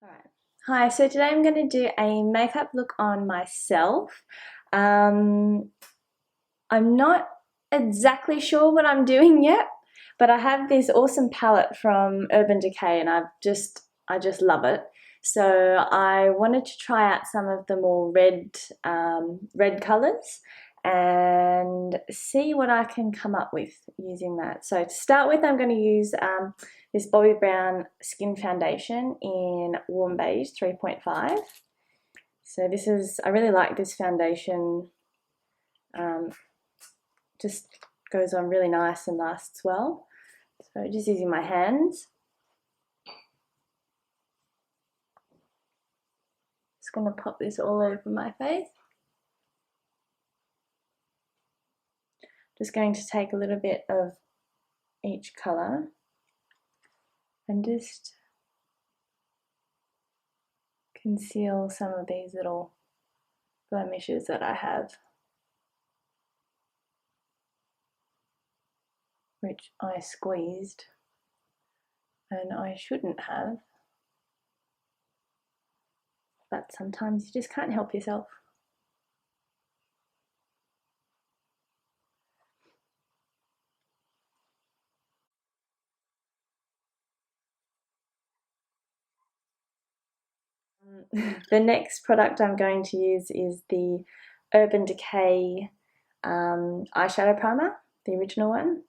Alright. Hi, so today I'm going to do a makeup look on myself. I'm not exactly sure what I'm doing yet, but I have this awesome palette from Urban Decay and I just love it. So I wanted to try out some of the more red colours and see what I can come up with using that. So to start with, I'm going to use this Bobbi Brown Skin Foundation in Warm Beige 3.5. So this is, I really like this foundation, just goes on really nice and lasts well. So just using my hands. Just going to pop this all over my face. Just going to take a little bit of each colour and just conceal some of these little blemishes that I have, which I squeezed and I shouldn't have, but sometimes you just can't help yourself. The next product I'm going to use is the Urban Decay eyeshadow primer, the original one,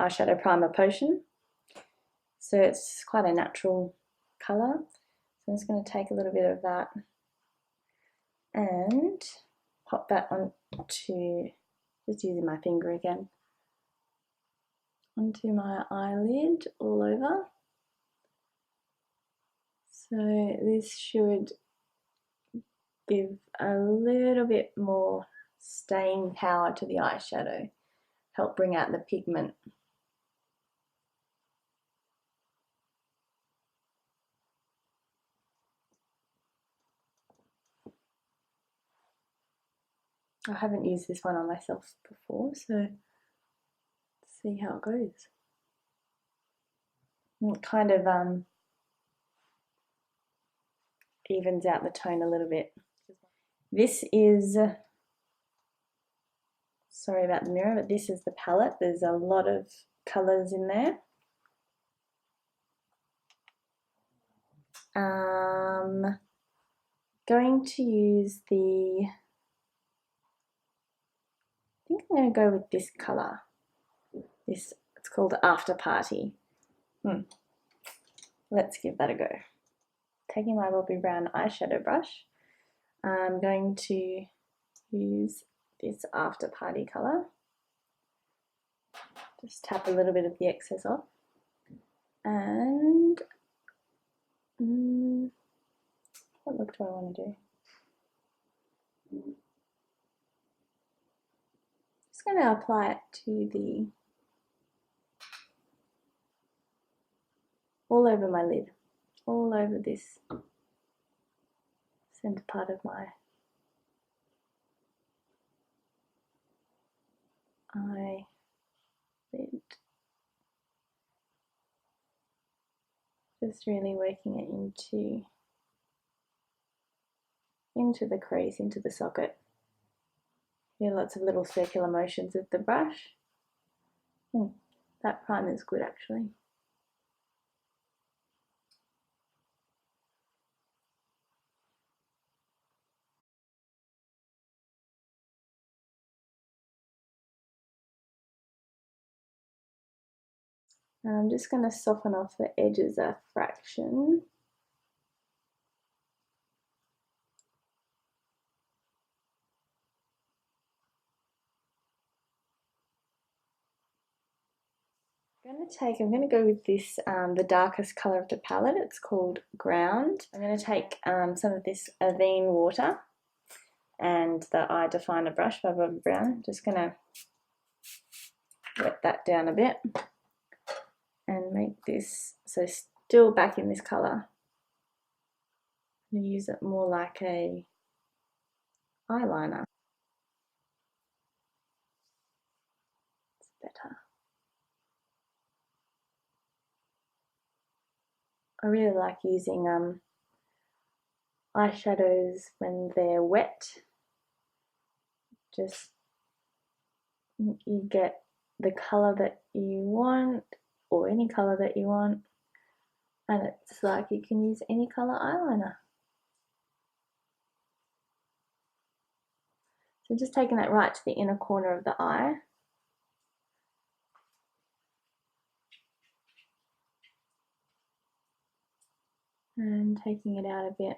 eyeshadow primer potion. So it's quite a natural colour. So I'm just going to take a little bit of that and pop that onto, just using my finger again, onto my eyelid all over. So this should give a little bit more staying power to the eyeshadow, help bring out the pigment. I haven't used this one on myself before, so let's see how it goes. And it kind of evens out the tone a little bit. This is, sorry about the mirror, but this is the palette. There's a lot of colours in there. Going to use the, I think I'm going to go with this colour. This, it's called After Party. Let's give that a go. Taking my Bobbi Brown eyeshadow brush, I'm going to use this After Party colour. Just tap a little bit of the excess off. And what look do I want to do? Just going to apply it to the, all over my lid, all over this centre part of my eyelid. Just really working it into the crease, into the socket. Yeah, lots of little circular motions with the brush. That primer is good actually. And I'm just going to soften off the edges a fraction. I'm going to go with this, the darkest colour of the palette. It's called Ground. I'm going to take some of this Avène water and the Eye Definer brush by Bobbi Brown. Just going to wet that down a bit and make this, so still back in this colour. I'm going to use it more like a eyeliner. It's better. I really like using eyeshadows when they're wet. Just you get the colour that you want, or any colour that you want, and it's like you can use any colour eyeliner. So just taking that right to the inner corner of the eye. And taking it out a bit.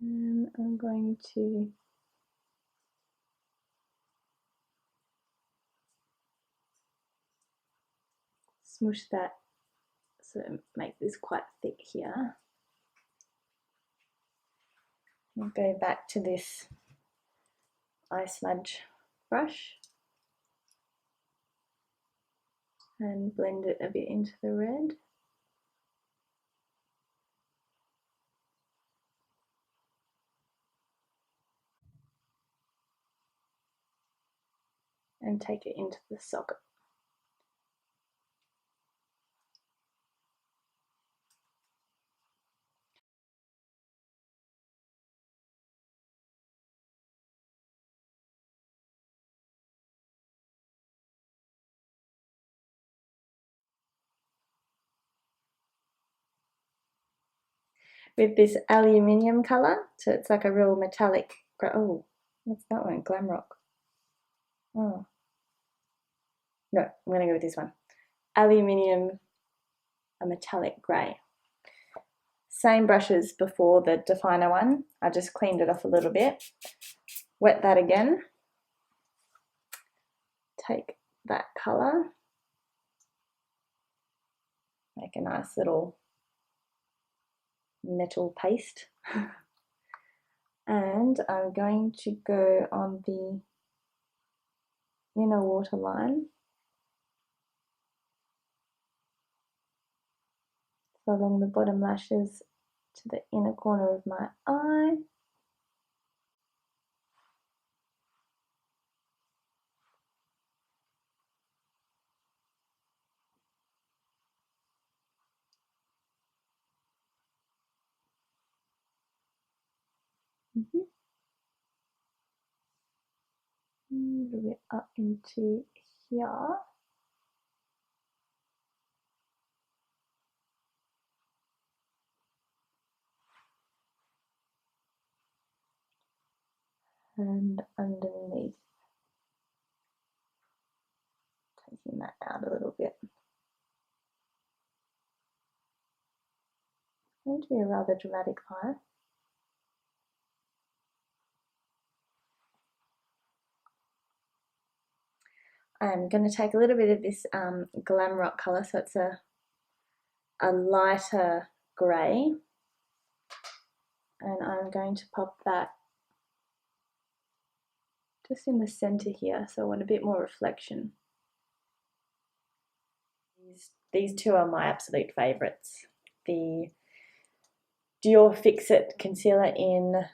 And I'm going to smoosh that so make this quite thick here. I'll go back to this eye smudge brush and blend it a bit into the red. And take it into the socket. With this aluminium colour, so it's like a real metallic, oh, what's that one? Glam Rock. Oh, no, I'm going to go with this one. Aluminium, a metallic grey. Same brushes before the definer one. I just cleaned it off a little bit. Wet that again. Take that colour. Make a nice little metal paste. And I'm going to go on the inner waterline. So along the bottom lashes to the inner corner of my eye. A little bit up into here. And underneath. Taking that out a little bit. It's going to be a rather dramatic eye. I'm going to take a little bit of this Glam Rock colour, so it's a lighter grey, and I'm going to pop that just in the centre here, so I want a bit more reflection. These two are my absolute favourites. The Dior Fix It Concealer in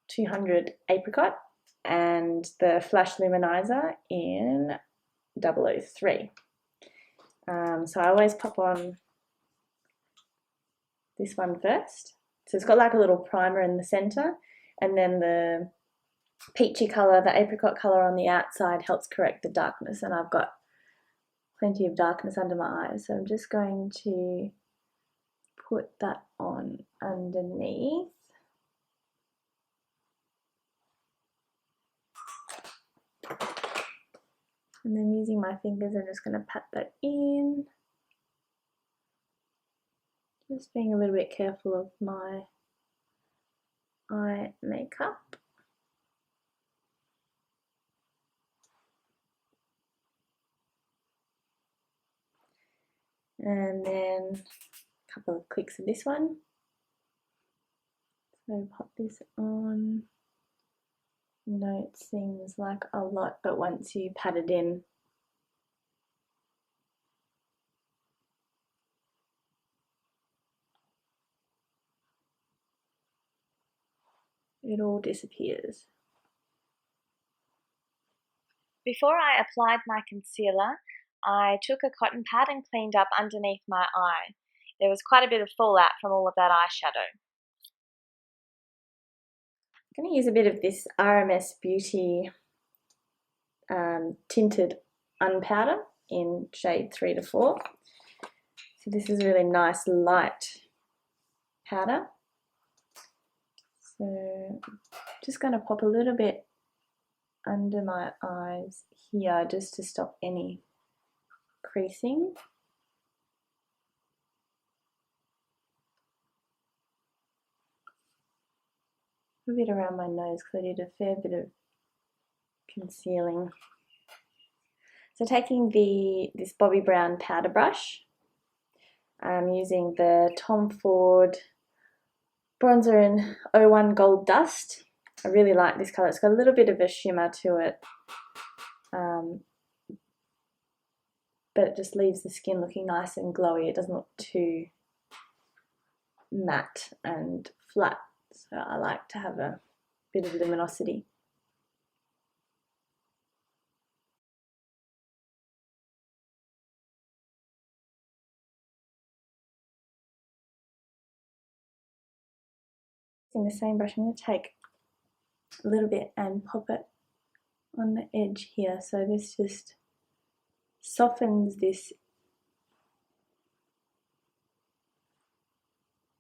200 Apricot and the Flash Luminizer in 003. So I always pop on this one first. So it's got like a little primer in the centre, and then the peachy colour, the apricot colour on the outside helps correct the darkness, and I've got plenty of darkness under my eyes, so I'm just going to put that on underneath. And then using my fingers, I'm just going to pat that in. Just being a little bit careful of my eye makeup. And then a couple of clicks of this one. So pop this on. No, it seems like a lot, but once you pat it in, it all disappears. Before I applied my concealer, I took a cotton pad and cleaned up underneath my eye. There was quite a bit of fallout from all of that eyeshadow. I'm going to use a bit of this RMS Beauty Tinted Unpowder in shade 3 to 4. So this is a really nice light powder. So just going to pop a little bit under my eyes here just to stop any creasing. A bit around my nose because I did a fair bit of concealing. So taking this Bobbi Brown powder brush, I'm using the Tom Ford bronzer in 01 Gold Dust. I really like this colour. It's got a little bit of a shimmer to it, but it just leaves the skin looking nice and glowy. It doesn't look too matte and flat, so I like to have a bit of luminosity. Using the same brush, I'm going to take a little bit and pop it on the edge here, so this just softens this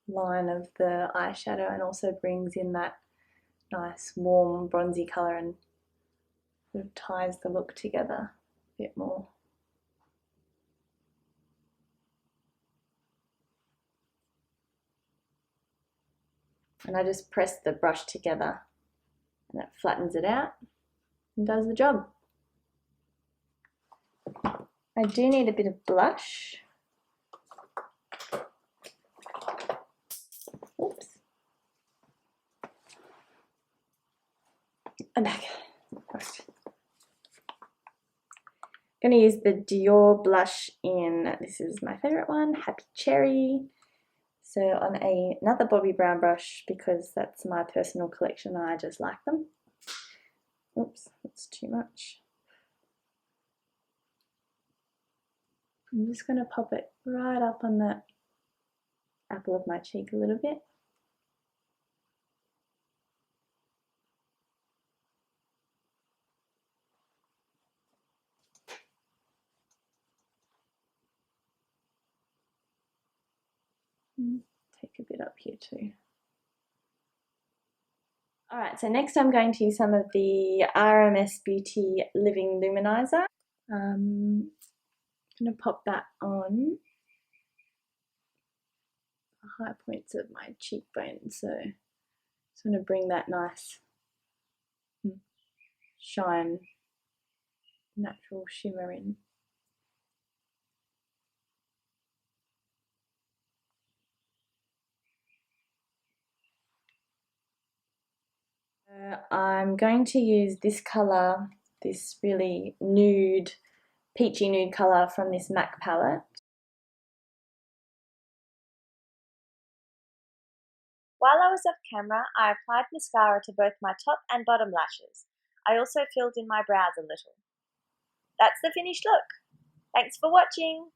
line of the eyeshadow and also brings in that nice warm bronzy colour and sort of ties the look together a bit more. And I just press the brush together and that flattens it out and does the job. I do need a bit of blush. Oops. I'm back. First. I'm going to use the Dior blush in, this is my favourite one, Happy Cherry. So on another Bobbi Brown brush, because that's my personal collection and I just like them. Oops, that's too much. I'm just going to pop it right up on the apple of my cheek a little bit. Take a bit up here too. Alright, so next I'm going to use some of the RMS Beauty Living Luminizer. I'm going to pop that on the high points of my cheekbone, so just want to bring that nice shine, natural shimmer in. I'm going to use this colour, this really nude, peachy nude colour from this MAC palette. While I was off camera, I applied mascara to both my top and bottom lashes. I also filled in my brows a little. That's the finished look. Thanks for watching!